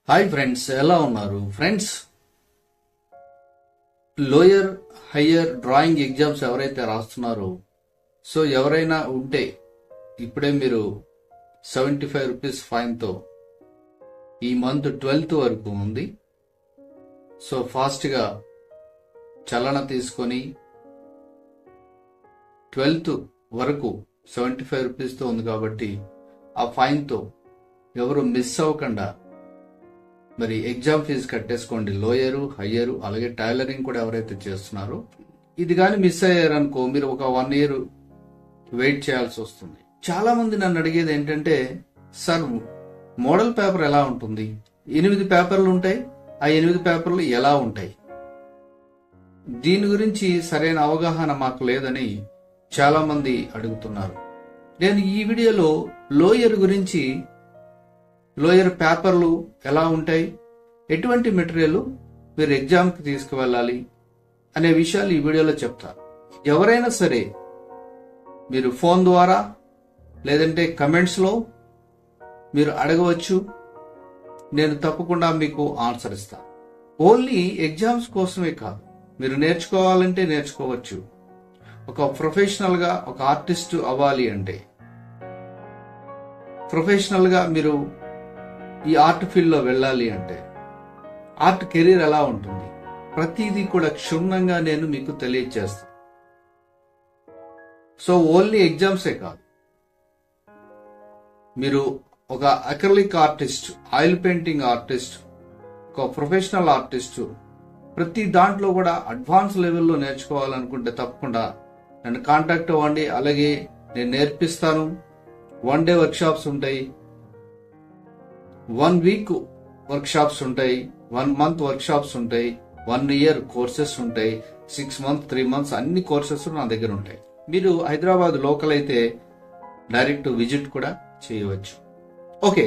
Hi friends, ఎలా ఉన్నారు friends? Lower higher drawing exams ఎవరైతే రాస్తున్నారో సో ఎవరైనా ఉంటే ఇప్పుడే మీరు 75 రూపీస్ ఫైన్తో ఈ మంత్ 12th వరకు ఉంది. సో ఫాస్ట్గా చలన తీసుకొని 12th వరకు 75 రూపీస్తో ఉంది కాబట్టి ఆ ఫైన్తో ఎవరు మిస్ అవ్వకుండా మరి ఎగ్జామ్ ఫీజు కట్టేసుకోండి. లోయరు హయ్యరు అలాగే టైలరింగ్ కూడా ఎవరైతే చేస్తున్నారో ఇది కానీ మిస్ అయ్యారనుకో మీరు ఒక 1 year వెయిట్ చేయాల్సి వస్తుంది. చాలా మంది నన్ను అడిగేది ఏంటంటే, సార్ మోడల్ పేపర్ ఎలా ఉంటుంది? 8 పేపర్లు ఉంటాయి, ఆ 8 పేపర్లు ఎలా ఉంటాయి? దీని గురించి సరైన అవగాహన మాకు లేదని చాలా మంది అడుగుతున్నారు. నేను ఈ వీడియోలో లోయర్ గురించి, లోయర్ పేపర్లు ఎలా ఉంటాయి, ఎటువంటి మెటీరియల్ మీరు ఎగ్జామ్కి తీసుకువెళ్ళాలి అనే విషయాలు ఈ వీడియోలో చెప్తాను. ఎవరైనా సరే మీరు ఫోన్ ద్వారా లేదంటే కమెంట్స్లో మీరు అడగవచ్చు, నేను తప్పకుండా మీకు ఆన్సర్ ఇస్తాను. ఓన్లీ ఎగ్జామ్స్ కోసమే కాదు, మీరు నేర్చుకోవాలంటే నేర్చుకోవచ్చు. ఒక ప్రొఫెషనల్గా ఒక ఆర్టిస్ట్ అవ్వాలి అంటే, ప్రొఫెషనల్గా మీరు ఈ ఆర్ట్ ఫీల్డ్లో వెళ్ళాలి అంటే, ఆర్ట్ కెరీర్ ఎలా ఉంటుంది, ప్రతిదీ కూడా క్షుణ్ణంగా నేను మీకు తెలియజేస్తాను. సో ఓన్లీ ఎగ్జామ్సే కాదు, మీరు ఒక acrylic artist, oil painting artist, ఒక ప్రొఫెషనల్ ఆర్టిస్ట్, ప్రతి దాంట్లో కూడా అడ్వాన్స్ లెవెల్లో నేర్చుకోవాలనుకుంటే తప్పకుండా నన్ను కాంటాక్ట్ అవ్వండి. అలాగే నేను నేర్పిస్తాను. 1 day వర్క్షాప్స్ ఉంటాయి, 1 week వర్క్షాప్స్ ఉంటాయి, 1 month వర్క్షాప్స్ ఉంటాయి, 1 year కోర్సెస్ ఉంటాయి, 6 months 3 months అన్ని కోర్సెస్ నా దగ్గర ఉంటాయి. మీరు హైదరాబాద్ లోకల్ అయితే డైరెక్ట్ విజిట్ కూడా చేయవచ్చు. ఓకే,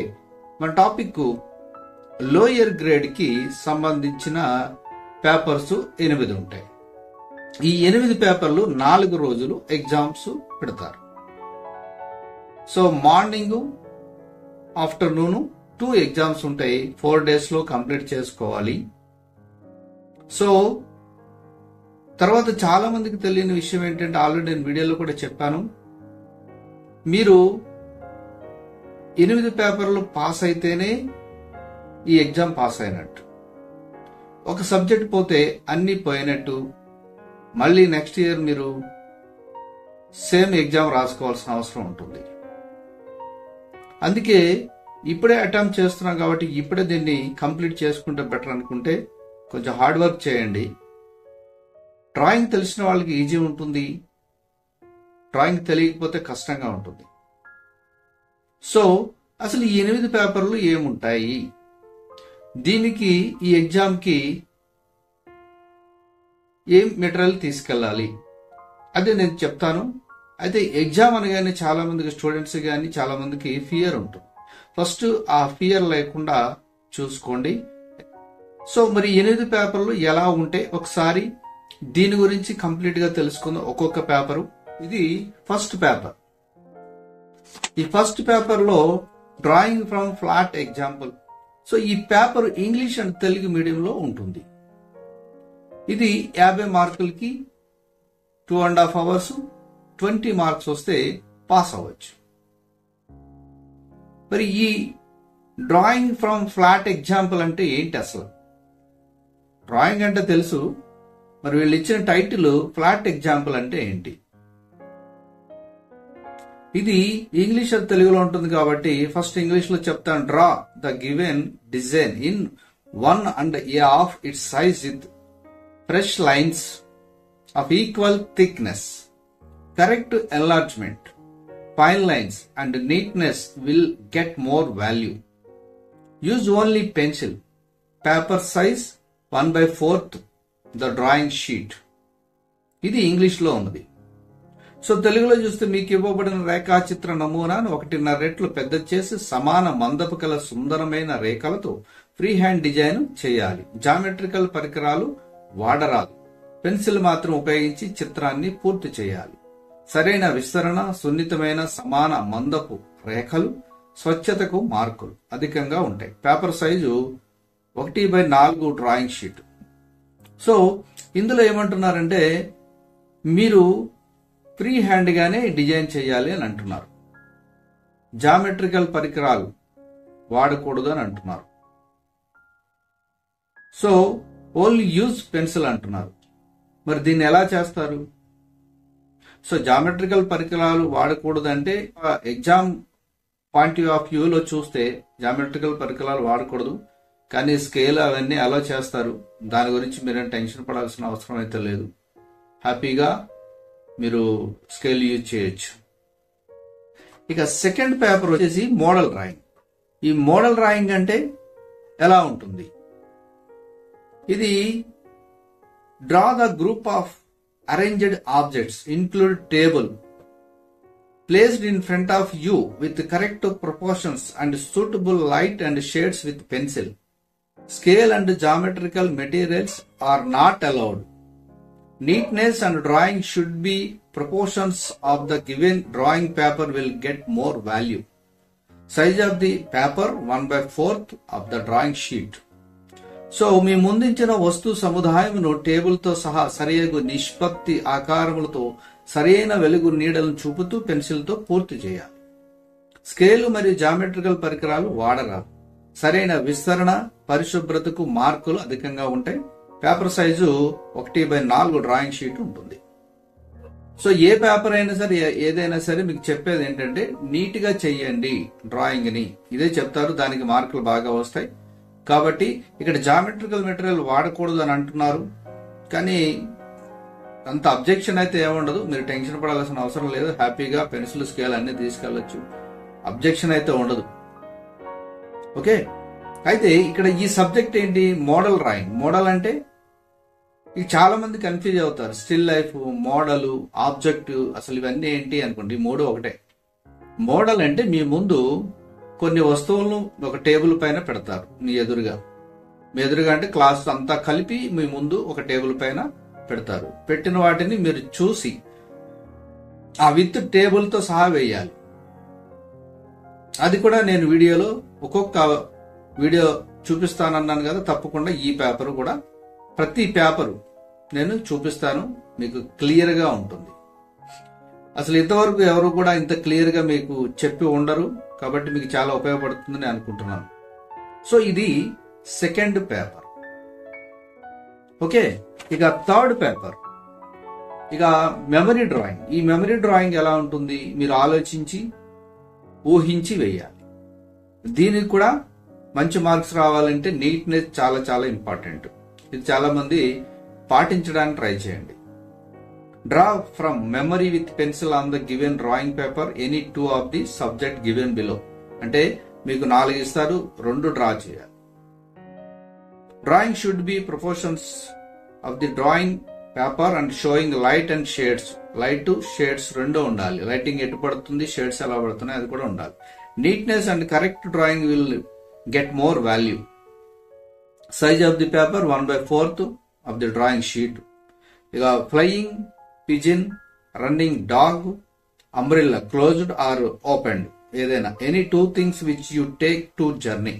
మన టాపిక్ లోయర్ గ్రేడ్ కి సంబంధించిన పేపర్స్ 8 ఉంటాయి. ఈ 8 పేపర్లు 4 రోజులు ఎగ్జామ్స్ పెడతారు. సో మార్నింగ్ ఆఫ్టర్నూన్ 2 ఎగ్జామ్స్ ఉంటాయి. 4 days లో కంప్లీట్ చేసుకోవాలి. సో తర్వాత చాలా మందికి తెలియని విషయం ఏంటంటే, ఆల్రెడీ నేను వీడియోలో కూడా చెప్పాను, మీరు 8 పేపర్లు పాస్ అయితేనే ఈ ఎగ్జామ్ పాస్ అయినట్టు. ఒక సబ్జెక్ట్ పోతే అన్ని పోయినట్టు. మళ్ళీ నెక్స్ట్ ఇయర్ మీరు సేమ్ ఎగ్జామ్ రాసుకోవాల్సిన అవసరం ఉంటుంది. అందుకే ఇప్పుడే అటెంప్ట్ చేస్తున్నాం కాబట్టి ఇప్పుడే దీన్ని కంప్లీట్ చేసుకుంటే బెటర్ అనుకుంటే కొంచెం హార్డ్ వర్క్ చేయండి. డ్రాయింగ్ తెలిసిన వాళ్ళకి ఈజీ ఉంటుంది, డ్రాయింగ్ తెలియకపోతే కష్టంగా ఉంటుంది. సో అసలు ఈ 8 పేపర్లు ఏముంటాయి, దీనికి ఈ ఎగ్జామ్కి ఏం మెటీరియల్ తీసుకెళ్ళాలి అదే నేను చెప్తాను. అయితే ఎగ్జామ్ అనగానే చాలా మందికి, స్టూడెంట్స్ కానీ చాలా మందికి ఫియర్ ఉంటుంది. ఫస్ట్ ఆ ఫియర్ లేకుండా చూసుకోండి. సో మరి 8 పేపర్లు ఎలా ఉంటే ఒకసారి దీని గురించి కంప్లీట్ గా తెలుసుకుందాం. ఒక్కొక్క పేపరు. ఇది ఫస్ట్ పేపర్. ఈ ఫస్ట్ పేపర్ లో drawing from flat example. So ఈ పేపర్ ఇంగ్లీష్ అండ్ తెలుగు మీడియంలో ఉంటుంది. ఇది 50 మార్కులకి 2.5 hours, 20 మార్క్స్ వస్తే పాస్ అవ్వచ్చు. మరి ఈ డ్రాయింగ్ ఫ్రమ్ ఫ్లాట్ ఎగ్జాంపుల్ అంటే ఏంటి? అసలు డ్రాయింగ్ అంటే తెలుసు, మరి వీళ్ళు ఇచ్చిన టైటిల్ ఫ్లాట్ ఎగ్జాంపుల్ అంటే ఏంటి? ఇది ఇంగ్లీష్ అది తెలుగులో ఉంటుంది కాబట్టి ఫస్ట్ ఇంగ్లీష్ లో చెప్తాను. Draw the given design in 1/2 it's size with fresh lines of equal thickness, correct enlargement, fine lines and neatness will get more value. Use only pencil. Paper size 1/4 the drawing sheet. ఇది English లో ఉన్నది. So తెలుగులో చూస్తే మీకు ఇవ్వబడిన రేఖాచిత్ర నమూనాను 1.5 రెట్లు పెద్ద చేసి సమాన మందపు కల సుందరమైన రేఖలతో ఫ్రీ హ్యాండ్ డిజైన్ చేయాలి. జామెట్రికల్ పరికరాలు వాడరాదు. పెన్సిల్ మాత్రం ఉపయోగించి చిత్రాన్ని పూర్తి చేయాలి. సరైన విస్తరణ, సున్నితమైన సమాన మందపు రేఖలు, స్వచ్ఛతకు మార్కులు అధికంగా ఉంటాయి. Paper size 1/4 drawing sheet. So ఇందులో ఏమంటున్నారంటే మీరు ఫ్రీ హ్యాండ్ గానే డిజైన్ చేయాలి అని అంటున్నారు. జామెట్రికల్ పరికరాలు వాడకూడదు అని అంటున్నారు. సో ఓన్లీ యూజ్ పెన్సిల్ అంటున్నారు. మరి దీన్ని ఎలా చేస్తారు? సో జామెట్రికల్ పరికరాలు వాడకూడదు అంటే ఎగ్జామ్ పాయింట్ ఆఫ్ వ్యూలో చూస్తే జామెట్రికల్ పరికరాలు వాడకూడదు, కానీ స్కేల్ అవన్నీ అలా చేస్తారు. దాని గురించి మీరేం టెన్షన్ పడాల్సిన అవసరం అయితే లేదు. హ్యాపీగా మీరు స్కేల్ యూజ్ చేయొచ్చు. ఇక సెకండ్ పేపర్ వచ్చేసి మోడల్ డ్రాయింగ్. ఈ మోడల్ డ్రాయింగ్ అంటే ఎలా ఉంటుంది? ఇది draw the group of arranged objects include table placed in front of you with correct proportions and suitable light and shades with pencil. Scale and geometrical materials are not allowed. Neatness and drawing should be proportions of the given drawing paper will get more value. Size of the paper 1/4 of the drawing sheet. So మీ ముందించిన వస్తు సముదాయమును టేబుల్తో సహా సరియగు నిష్పత్తి ఆకారములతో సరైన వెలుగు నీడలను చూపుతూ పెన్సిల్తో పూర్తి చేయాలి. స్కేలు మరియు జామెట్రికల్ పరికరాలు వాడరా. సరైన విస్తరణ, పరిశుభ్రతకు మార్కులు అధికంగా ఉంటాయి. పేపర్ సైజు 1/4 డ్రాయింగ్ షీట్ ఉంటుంది. సో ఏ పేపర్ అయినా సరే ఏదైనా సరే మీకు చెప్పేది ఏంటంటే నీట్ గా చెయ్యండి డ్రాయింగ్ ని, ఇదే చెప్తారు. దానికి మార్కులు బాగా వస్తాయి. కాబట్టి ఇక్కడ జామెట్రికల్ మెటీరియల్ వాడకూడదు అని అంటున్నారు, కానీ అంత అబ్జెక్షన్ అయితే ఏముండదు. మీరు టెన్షన్ పడాల్సిన అవసరం లేదు. హ్యాపీగా పెన్సిల్, స్కేల్ అన్ని తీసుకెళ్లొచ్చు. అబ్జెక్షన్ అయితే ఉండదు. ఓకే, అయితే ఇక్కడ ఈ సబ్జెక్ట్ ఏంటి? Model drawing. మోడల్ అంటే ఇక చాలా మంది కన్ఫ్యూజ్ అవుతారు. స్టిల్ లైఫ్, మోడల్, ఆబ్జెక్ట్, అసలు ఇవన్నీ ఏంటి అనుకోండి. ఈ మూడు ఒకటే. మోడల్ అంటే మీ ముందు కొన్ని వస్తువులను ఒక టేబుల్ పైన పెడతారు. మీ ఎదురుగా అంటే క్లాస్ అంతా కలిపి మీ ముందు ఒక టేబుల్ పైన పెడతారు. పెట్టిన వాటిని మీరు చూసి ఆ విత్ టేబుల్ తో సహా వేయాలి. అది కూడా నేను వీడియోలో ఒక్కొక్క వీడియో చూపిస్తానన్నాను కదా, తప్పకుండా ఈ పేపర్ కూడా ప్రతి పేపరు నేను చూపిస్తాను. మీకు క్లియర్ గా ఉంటుంది. అసలు ఇంతవరకు ఎవరు కూడా ఇంత క్లియర్ గా మీకు చెప్పి ఉండరు, కాబట్టి మీకు చాలా ఉపయోగపడుతుందని అనుకుంటున్నాను. సో ఇది సెకండ్ పేపర్. ఓకే, ఇక థర్డ్ పేపర్, ఇక మెమరీ డ్రాయింగ్. ఈ మెమరీ డ్రాయింగ్ ఎలా ఉంటుంది? మీరు ఆలోచించి ఊహించి వేయాలి. దీనికి కూడా మంచి మార్క్స్ రావాలంటే నీట్నెస్ చాలా చాలా ఇంపార్టెంట్. ఇది చాలా మంది పాటించడానికి ట్రై చేయండి. Draw from memory with pencil on the given drawing paper any 2 of the subject given below. అంటే మీకు 4 ఇస్తారు, 2 డ్రా చేయాలి. Drawing should be proportions of the drawing paper and sowing light and shades. Light, shades 2 ఉండాలి. Lighting ఎటు పడుతుంది, shades ఎలా పడుతున్నాయి అది కూడా ఉండాలి. Neatness and correct drawing will get more value. Size of the paper 1/4 of the drawing sheet. ఇక flying pigeon, running dog, umbrella closed or opened, ఏదైనా any 2 things which you take to journey.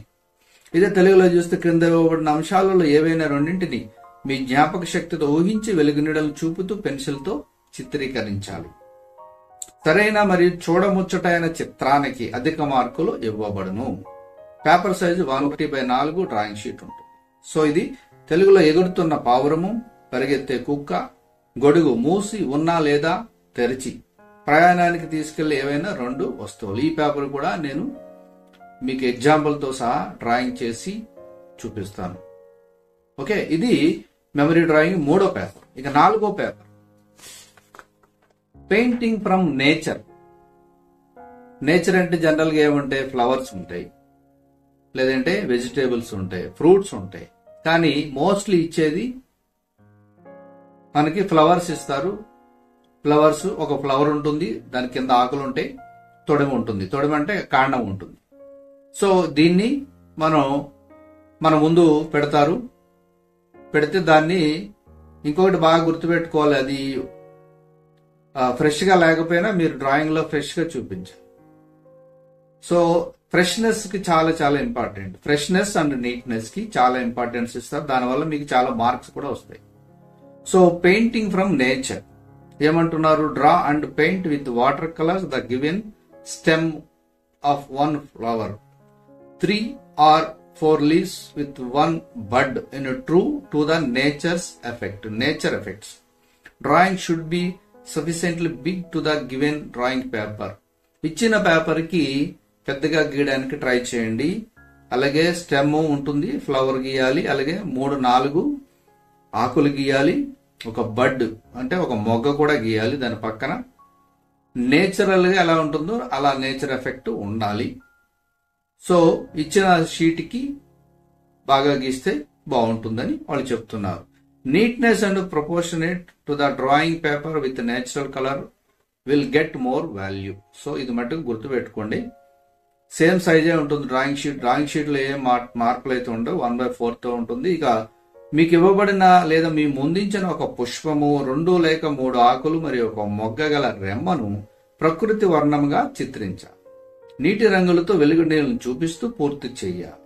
ఇదే తెలుగులో చూస్తే క్రింద ఇవ్వబడిన అంశాలలో ఏవైనా రెండింటిని మీ జ్ఞాపక శక్తితో ఊహించి వెలుగు నీడలు చూపుతూ పెన్సిల్తో చిత్రీకరించాలి. సరైన మరియు చూడముచ్చటైన చిత్రానికి అధిక మార్కులు ఇవ్వబడును. పేపర్ సైజు 1/4 డ్రాయింగ్ షీట్ ఉంటుంది. సో ఇది తెలుగులో ఎగురుతున్న పావురము, పరిగెత్తే కుక్క, గొడుగు మూసి ఉన్నా లేదా తెరిచి ప్రయాణానికి తీసుకెళ్లి ఏవైనా 2 వస్తువులు. ఈ పేపర్ కూడా నేను మీకు ఎగ్జాంపుల్తో సహా డ్రాయింగ్ చేసి చూపిస్తాను. ఓకే, ఇది మెమరీ డ్రాయింగ్ 3వ పేపర్. ఇక 4వ paper painting from nature. Nature అంటే జనరల్ గా ఏముంటాయి? ఫ్లవర్స్ ఉంటాయి, లేదంటే వెజిటేబుల్స్ ఉంటాయి, ఫ్రూట్స్ ఉంటాయి. కానీ మోస్ట్లీ ఇచ్చేది మనకి ఫ్లవర్స్ ఇస్తారు. ఫ్లవర్స్, ఒక ఫ్లవర్ ఉంటుంది, దాని కింద ఆకులు ఉంటాయి, తొడిమ ఉంటుంది. తొడిమ అంటే కాండం ఉంటుంది. సో దీన్ని మన ముందు పెడతారు. పెడితే దాన్ని ఇంకొకటి బాగా గుర్తుపెట్టుకోవాలి, అది ఫ్రెష్ గా లేకపోయినా మీరు డ్రాయింగ్ లో ఫ్రెష్ గా చూపించాలి. సో ఫ్రెష్నెస్ కి చాలా చాలా ఇంపార్టెంట్. ఫ్రెష్నెస్ అండ్ నీట్నెస్ కి చాలా ఇంపార్టెన్స్ ఇస్తారు. దానివల్ల మీకు చాలా మార్క్స్ కూడా వస్తాయి. సో పెయింటింగ్ ఫ్రమ్ నేచర్ ఏమంటున్నారు? Draw and paint with water colours the given stem of one flower, 3 or 4 leaves with 1 bud in a true to the nature effects. Drawing should be sufficiently big to the given drawing paper. ఇచ్చిన paper కి పెద్దగా గీయడానికి try చేయండి. అలాగే stem ఉంటుంది, flower గీయాలి, అలాగే 3-4 ఆకులు గీయాలి, ఒక బడ్ అంటే ఒక మొగ్గ కూడా గీయాలి. దాని పక్కన నేచురల్ గా ఎలా ఉంటుందో అలా నేచర్ ఎఫెక్ట్ ఉండాలి. సో ఇచ్చిన షీట్ కి బాగా గీస్తే బాగుంటుందని వాళ్ళు చెప్తున్నారు. Neatness and proportionate to the drawing paper with natural colour will get more value. So ఇది మటుకు గుర్తుపెట్టుకోండి. సేమ్ సైజే ఉంటుంది డ్రాయింగ్ షీట్. డ్రాయింగ్ షీట్ లో ఏం మార్పులు అయితే ఉండవు, 1/4 తో ఉంటుంది. ఇక మీకు ఇవ్వబడిన లేదా మీ ముందించిన ఒక పుష్పము, 2 లేక 3 ఆకులు మరియు ఒక మొగ్గ గల రెమ్మను ప్రకృతి వర్ణంగా చిత్రించాలి. నీటి రంగులతో వెలుగు నీళ్ళను చూపిస్తూ పూర్తి చెయ్యాలి.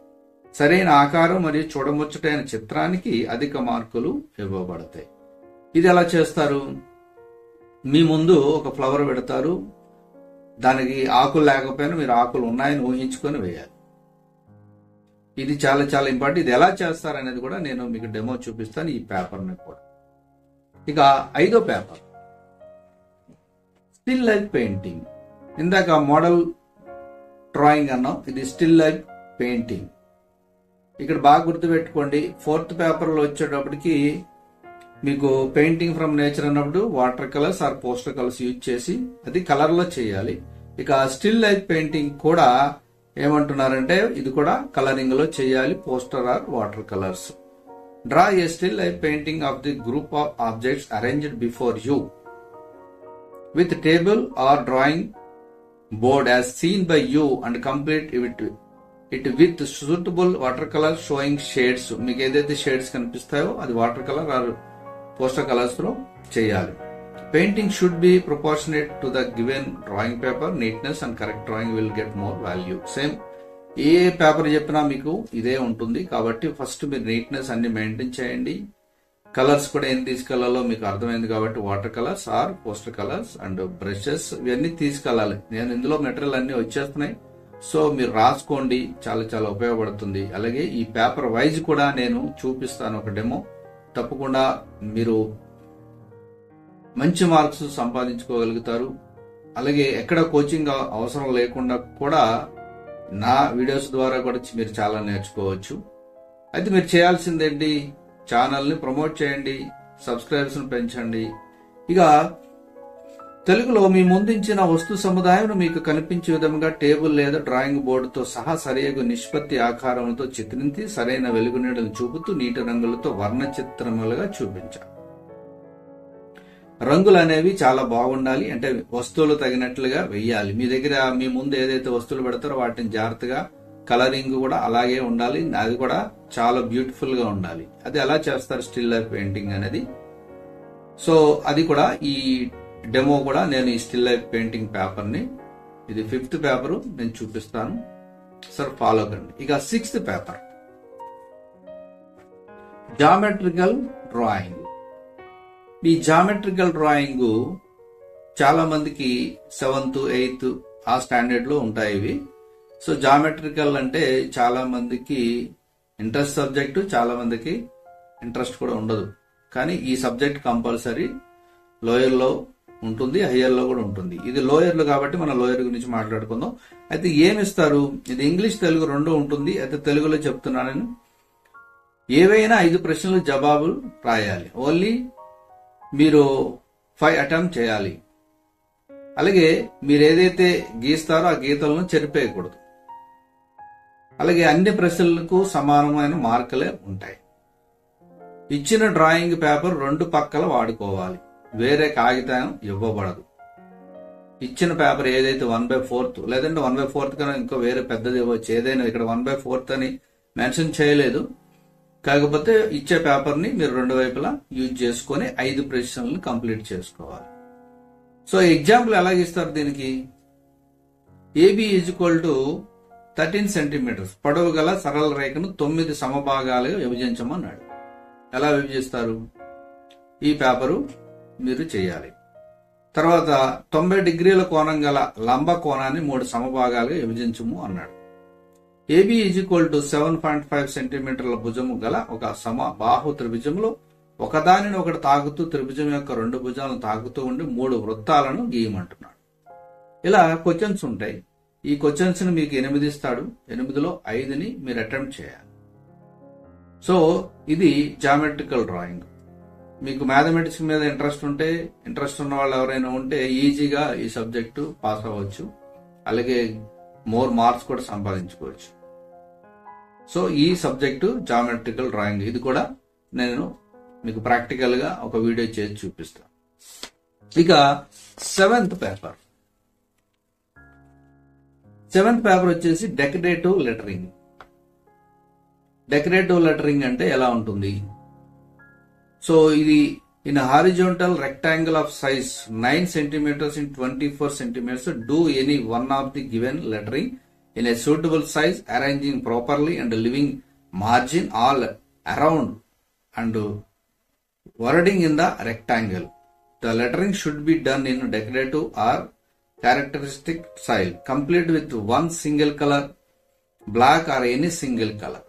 సరైన ఆకారం మరియు చూడముచ్చటైన చిత్రానికి అధిక మార్కులు ఇవ్వబడతాయి. ఇది ఎలా చేస్తారు? మీ ముందు ఒక ఫ్లవర్ పెడతారు, దానికి ఆకులు లేకపోయినా మీరు ఆకులు ఉన్నాయని ఊహించుకొని వేయాలి. ఇది చాలా చాలా ఇంపార్టెంట్. ఇది ఎలా చేస్తారు అనేది కూడా నేను మీకు డెమో చూపిస్తాను ఈ పేపర్ని కూడా. ఇక 5వ పేపర్ స్టిల్ లైఫ్ పెయింటింగ్. ఇందాక మోడల్ డ్రాయింగ్ అన్నాం, ఇది స్టిల్ లైఫ్ పెయింటింగ్. ఇక్కడ బాగా గుర్తుపెట్టుకోండి. 4th పేపర్ లో వచ్చేటప్పటికి మీకు పెయింటింగ్ ఫ్రమ్ నేచర్ అన్నప్పుడు water colours or poster colours use చేసి అది కలర్ లో చేయాలి. ఇక స్టిల్ లైఫ్ పెయింటింగ్ కూడా ఏమంటున్నారంటే ఇది కూడా కలరింగ్ లో చేయాలి, poster or water colours. Draw a still life painting of the group of objects arranged before you with table or drawing board as seen by you and complete it with suitable watercolor showing shades. మీకు ఏదైతే shades కనిపిస్తాయో అది water colour or poster colours లో చేయాలి. Painting should be proportionate to the given drawing paper. Neatness and correct drawing will get more value. Same ఏ paper చెప్పినా మీకు ఇదే ఉంటుంది కాబట్టి ఫస్ట్ మీరు నీట్నెస్ అన్ని మెయింటైన్ చేయండి. కలర్స్ కూడా ఏం తీసుకెళ్లాలో మీకు అర్థమైంది కాబట్టి water colours or poster colours and brushes ఇవన్నీ తీసుకెళ్లాలి. నేను ఇందులో మెటీరియల్ అన్ని వచ్చేస్తున్నాయి, సో మీరు రాసుకోండి, చాలా చాలా ఉపయోగపడుతుంది. అలాగే ఈ పేపర్ వైజ్ కూడా నేను చూపిస్తాను ఒక డెమో. తప్పకుండా మీరు మంచి మార్క్స్ సంపాదించుకోగలుగుతారు. అలాగే ఎక్కడ కోచింగ్ అవసరం లేకుండా కూడా నా వీడియోస్ ద్వారా కూడా మీరు చాలా నేర్చుకోవచ్చు. అయితే మీరు చేయాల్సిందేంటి? ఛానల్ ని ప్రమోట్ చేయండి, సబ్స్క్రైబర్స్ ను పెంచండి. ఇక తెలుగులో మీ ముందుంచిన వస్తు సముదాయం మీకు కనిపించే విధంగా టేబుల్ లేదా డ్రాయింగ్ బోర్డుతో సహా సరియగు నిష్పత్తి ఆకారంతో చిత్రించి సరైన వెలుగు నీడలు చూపుతూ నీటి రంగులతో వర్ణ చిత్రములుగా చూపించాలి. రంగులు అనేవి చాలా బాగుండాలి, అంటే వస్తువులు తగినట్లుగా వెయ్యాలి. మీ దగ్గర మీ ముందు ఏదైతే వస్తువులు పెడతారో వాటిని జాగ్రత్తగా కలరింగ్ కూడా అలాగే ఉండాలి, అది కూడా చాలా బ్యూటిఫుల్ గా ఉండాలి. అది ఎలా చేస్తారు స్టిల్ లైఫ్ పెయింటింగ్ అనేది. సో అది కూడా ఈ డెమో కూడా నేను ఈ స్టిల్ లైఫ్ పెయింటింగ్ పేపర్ ని, ఇది 5th పేపర్ నేను చూపిస్తాను సార్, ఫాలో కండి. ఇక 6th పేపర్ జామెట్రికల్ డ్రాయింగ్. ఈ జామెట్రికల్ డ్రాయింగ్ చాలా మందికి 7th 8th ఆ స్టాండర్డ్ లో ఉంటాయి ఇవి. సో జామెట్రికల్ అంటే చాలా మందికి ఇంట్రెస్ట్ సబ్జెక్టు, చాలా మందికి ఇంట్రెస్ట్ కూడా ఉండదు. కానీ ఈ సబ్జెక్ట్ కంపల్సరీ లోయర్ లో ఉంటుంది, హయ్యర్ లో కూడా ఉంటుంది. ఇది లోయర్ లో కాబట్టి మనం లోయర్ గురించి మాట్లాడుకుందాం. అయితే ఏమిస్తారు? ఇది ఇంగ్లీష్ తెలుగు 2 ఉంటుంది. అయితే తెలుగులో చెప్తున్నాను నేను. ఏవైనా 5 ప్రశ్నలు జవాబులు రాయాలి. ఓన్లీ మీరు 5 అటెంప్ట్ చేయాలి. అలాగే మీరు ఏదైతే గీస్తారో ఆ గీతలను చెరిపేయకూడదు. అలాగే అన్ని ప్రశ్నలకు సమానమైన మార్కులే ఉంటాయి. ఇచ్చిన డ్రాయింగ్ పేపర్ 2 పక్కల వాడుకోవాలి, వేరే కాగితం ఇవ్వబడదు. ఇచ్చిన పేపర్ ఏదైతే 1/4 లేదంటే 1/4 కన్నా ఇంకో వేరే పెద్దది ఇవ్వచ్చు. ఏదైనా ఇక్కడ 1/4 అని మెన్షన్ చేయలేదు. కాకపోతే ఇచ్చే పేపర్ ని మీరు 2 వైపులా యూజ్ చేసుకుని 5 ప్రశ్నలను కంప్లీట్ చేసుకోవాలి. సో ఎగ్జాంపుల్ ఎలాగిస్తారు దీనికి? AB = 13 సెంటీమీటర్స్ పొడవు గల సరళ రేఖను 9 సమభాగాలుగా విభజించమన్నాడు. ఎలా విభజిస్తారు? ఈ పేపరు మీరు చేయాలి. తర్వాత 90 డిగ్రీల కోణం గల లంబ కోణాన్ని 3 సమభాగాలుగా విభజించము అన్నాడు. ఏబి = 7.5 సెంటీమీటర్ల భుజము గల ఒక సమబాహు త్రిభుజంలో ఒకదానిని ఒకటి తాకుతూ త్రిభుజం యొక్క 2 భుజాలను తాకుతూ ఉండి 3 వృత్తాలను గీయమంటున్నాడు. ఇలా క్వశ్చన్స్ ఉంటాయి. ఈ క్వశ్చన్స్ ని మీకు 8 ఇస్తాడు. 8లో 5ని మీరు అటెంప్ట్ చేయాలి. సో ఇది జామెట్రికల్ డ్రాయింగ్. మీకు మ్యాథమెటిక్స్ మీద ఇంట్రెస్ట్ ఉన్న వాళ్ళు ఎవరైనా ఉంటే ఈజీగా ఈ సబ్జెక్టు పాస్ అవ్వచ్చు. అలాగే మోర్ మార్క్స్ కూడా సంపాదించుకోవచ్చు. సో ఈ సబ్జెక్టు జామెట్రికల్ డ్రాయింగ్. ఇది కూడా నేను మీకు ప్రాక్టికల్ గా ఒక వీడియో చేసి చూపిస్తాను. ఇక 7th పేపర్ వచ్చేసి డెకరేటివ్ లెటరింగ్. డెకరేటివ్ లెటరింగ్ అంటే ఎలా ఉంటుంది? సో ఇది in horizontal rectangle of size 9 centimeters in 24 centimeters do any one of the given lettering in a suitable size, arranging properly and leaving margin all around and wording in the rectangle. The lettering should be done in decorative or characteristic style, complete with one single color, black or any single color.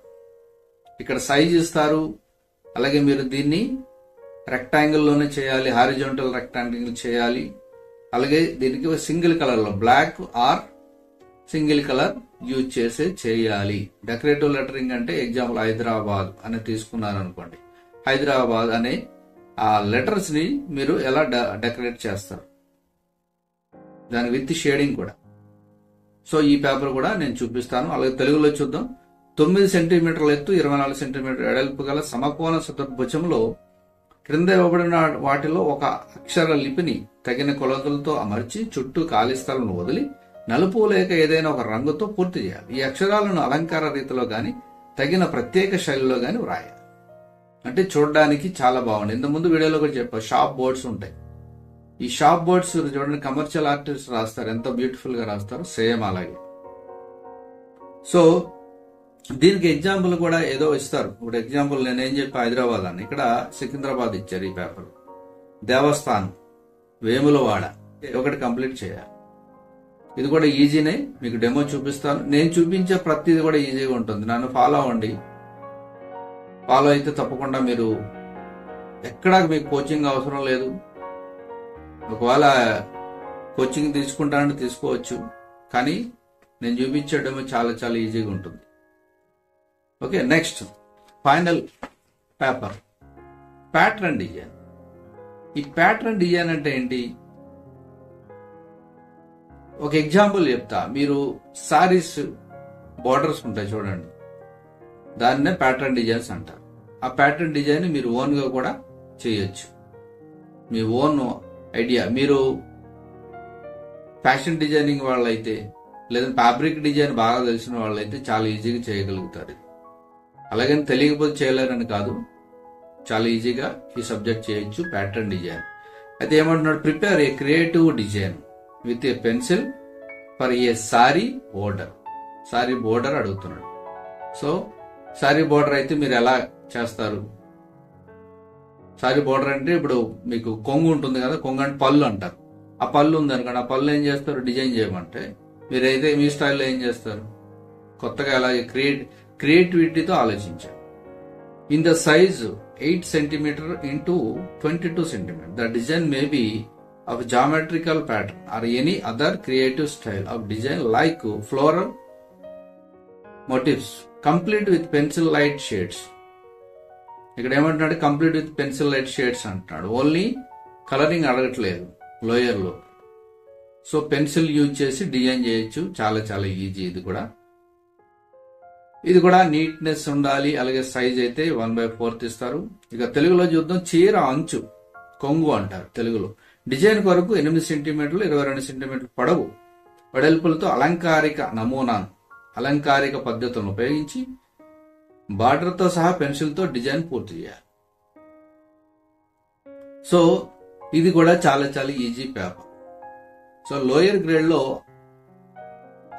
ఇక్కడ size ఇస్తారు. అలాగే మీరు దీన్ని rectangle లోనే చేయాలి, horizontal rectangle చేయాలి. అలాగే దీనికి సింగిల్ కలర్ లో black or single colour use చేయాలి. డెకరేటివ్ లెటరింగ్ అంటే ఎగ్జాంపుల్ హైదరాబాద్ అని తీసుకున్నారు అనుకోండి. హైదరాబాద్ అనే ఆ లెటర్స్ ని మీరు ఎలా డెకరేట్ చేస్తారు, దాని విత్ షేడింగ్ కూడా. సో ఈ పేపర్ కూడా నేను చూపిస్తాను. అలాగే తెలుగులో చూద్దాం. 9 సెంటీమీటర్ల ఎత్తు, 24 సెంటీమీటర్ వెడల్పు గల సమకోణ చతుర్భుజంలో క్రింద ఇవ్వబడిన వాటిలో ఒక అక్షర లిపిని తగిన కొలతలతో అమర్చి చుట్టూ ఖాళీ స్థలం వదిలి నలుపు లేక ఏదైనా ఒక రంగుతో పూర్తి చేయాలి. ఈ అక్షరాలను అలంకార రీతిలో గాని తగిన ప్రత్యేక శైలిలో గాని వ్రాయాలి. అంటే చూడడానికి చాలా బాగుంది. ఇంతకుముందు వీడియోలో కూడా చెప్పా, షాప్ బోర్డ్స్ ఉంటాయి. ఈ షాప్ బోర్డ్స్ చూడండి, కమర్షియల్ ఆర్టిస్ట్ రాస్తారు, ఎంత బ్యూటిఫుల్ గా రాస్తారు, సేమ్ అలాగే. సో దీనికి ఎగ్జాంపుల్ కూడా ఏదో ఇస్తారు. ఇప్పుడు ఎగ్జాంపుల్ నేనేం చెప్పా, హైదరాబాద్ అని, ఇక్కడ సికింద్రాబాద్ ఇచ్చారు. ఈ పేపర్ దేవస్థానం, వేములవాడ, ఒకటి కంప్లీట్ చేయాలి. ఇది కూడా ఈజీనే, మీకు డెమో చూపిస్తాను. నేను చూపించే ప్రతిది కూడా ఈజీగా ఉంటుంది. నన్ను ఫాలో అవ్వండి. ఫాలో అయితే తప్పకుండా మీరు ఎక్కడా మీకు కోచింగ్ అవసరం లేదు. ఒకవేళ కోచింగ్ తీసుకుంటానంటే తీసుకోవచ్చు, కానీ నేను చూపించే డెమో చాలా చాలా ఈజీగా ఉంటుంది. Okay, next final paper pattern design. ఈ ప్యాటర్న్ డిజైన్ అంటే ఏంటి? ఒక ఎగ్జాంపుల్ చెప్తా. మీరు సారీస్ బోర్డర్స్ ఉంటాయి చూడండి, దాన్నే ప్యాటర్న్ డిజైన్స్ అంటారు. ఆ ప్యాటర్న్ డిజైన్ మీరు ఓన్ గా కూడా చేయొచ్చు. మీ ఓన్ ఐడియా. మీరు ఫ్యాషన్ డిజైనింగ్ వాళ్ళైతే, లేదా ఫ్యాబ్రిక్ డిజైన్ బాగా తెలిసిన వాళ్ళైతే చాలా ఈజీగా చేయగలుగుతారు. అలాగని తెలియకపోతే చేయలేరని కాదు, చాలా ఈజీగా ఈ సబ్జెక్ట్ చేయొచ్చు. ప్యాటర్న్ డిజైన్ అయితే ఏమంటున్నాడు? Prepare a creative design with a pencil for a sorry border. Sorry border అడుగుతున్నాడు. సో సారీ బోర్డర్ అయితే మీరు ఎలా చేస్తారు? సారీ బోర్డర్ అంటే ఇప్పుడు మీకు కొంగు ఉంటుంది కదా, కొంగు అంటే పళ్ళు అంటారు. ఆ పళ్ళు ఉంది అనుకోండి, ఆ పళ్ళు ఏం చేస్తారు? డిజైన్ చేయమంటే మీరైతే మీ స్టైల్లో ఏం చేస్తారు? కొత్తగా అలాగే క్రియేటివిటీతో ఆలోచించారు. In the size 8 centimeter into 22 centimeter. The design may be of geometrical pattern or any other creative style of design like floral motifs, complete with pencil light shades. ఇక్కడ ఏమంటున్నాడు? Complete with pencil light shades అంటున్నాడు. Only colouring అడగట్లేదు lower లో. So pencil use చేసి design చేయొచ్చు. చాలా చాలా easy. ఇది కూడా నీట్నెస్ ఉండాలి. అలాగే సైజ్ అయితే 1/4 ఇస్తారు. ఇక తెలుగులో చూద్దాం. చీర అంచు, కొంగు అంటారు తెలుగులో. డిజైన్ కొరకు 8 సెంటీమీటర్లు 22 సెంటీమీటర్లు పొడవు వెడల్పులతో అలంకారిక నమూనాను, అలంకారిక పద్ధతులను ఉపయోగించి బార్డర్ తో సహా పెన్సిల్ తో డిజైన్ పూర్తి చేయాలి. సో ఇది కూడా చాలా చాలా easy paper. So lower grade లో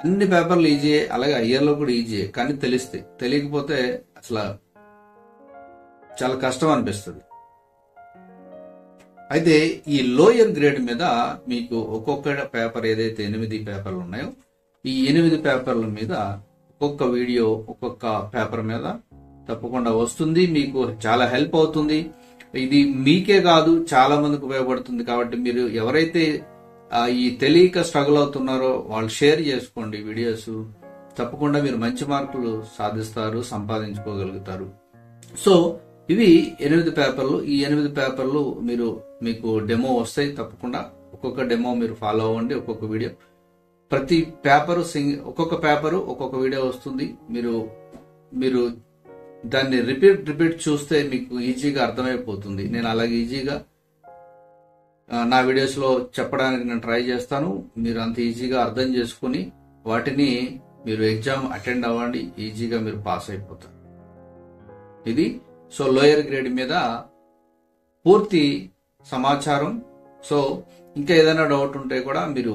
అన్ని పేపర్లు ఈజీయే, అలాగే హయ్యర్లో కూడా ఈజీయే. కానీ తెలియకపోతే అసలు చాలా కష్టం అనిపిస్తుంది. అయితే ఈ లోయర్ గ్రేడ్ మీద మీకు ఒక్కొక్క పేపర్ ఏదైతే 8 పేపర్లు ఉన్నాయో ఈ 8 పేపర్ల మీద ఒక్కొక్క వీడియో ఒక్కొక్క పేపర్ మీద తప్పకుండా వస్తుంది. మీకు చాలా హెల్ప్ అవుతుంది. ఇది మీకే కాదు చాలా మందికి ఉపయోగపడుతుంది. కాబట్టి మీరు ఎవరైతే ఈ తెలియక స్ట్రగుల్ అవుతున్నారో వాళ్ళు షేర్ చేసుకోండి వీడియోస్. తప్పకుండా మీరు మంచి మార్కులు సాధిస్తారు, సంపాదించుకోగలుగుతారు. సో ఇవి 8 పేపర్లు. ఈ 8 పేపర్లు మీకు డెమో వస్తాయి. తప్పకుండా ఒక్కొక్క డెమో మీరు ఫాలో అవ్వండి. ఒక్కొక్క వీడియో ప్రతి పేపర్ ఒక్కొక్క పేపరు ఒక్కొక్క వీడియో వస్తుంది. మీరు దాన్ని రిపీట్ చూస్తే మీకు ఈజీగా అర్థమైపోతుంది. నేను అలాగే ఈజీగా నా వీడియోస్ లో చెప్పడానికి నేను ట్రై చేస్తాను. మీరు అంత ఈజీగా అర్థం చేసుకుని వాటిని మీరు ఎగ్జామ్ అటెండ్ అవ్వండి. ఈజీగా మీరు పాస్ అయిపోతారు. ఇది సో లోయర్ గ్రేడ్ మీద పూర్తి సమాచారం. సో ఇంకా ఏదైనా డౌట్ ఉంటే కూడా మీరు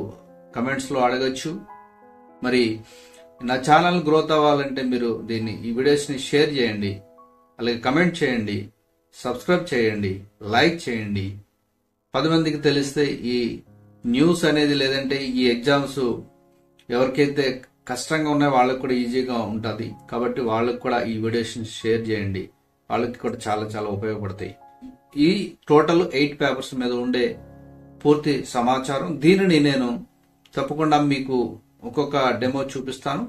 కమెంట్స్ లో అడగచ్చు. మరి నా ఛానల్ గ్రోత్ అవ్వాలంటే మీరు ఈ వీడియోస్ ని షేర్ చేయండి, అలాగే కమెంట్ చేయండి, సబ్స్క్రైబ్ చేయండి, లైక్ చేయండి. 10 మందికి తెలిస్తే ఈ న్యూస్ అనేది లేదంటే ఈ ఎగ్జామ్స్ ఎవరికైతే కష్టంగా ఉన్నాయో వాళ్ళకి కూడా ఈజీగా ఉంటుంది. కాబట్టి వాళ్ళకి కూడా ఈ వీడియోస్ షేర్ చేయండి. వాళ్ళకి కూడా చాలా చాలా ఉపయోగపడతాయి. ఈ టోటల్ 8 పేపర్స్ మీద ఉండే పూర్తి సమాచారం దీనిని నేను తప్పకుండా మీకు ఒక్కొక్క డెమో చూపిస్తాను.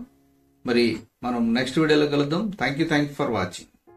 మరి మనం నెక్స్ట్ వీడియోలో కలుద్దాం. Thank you for watching.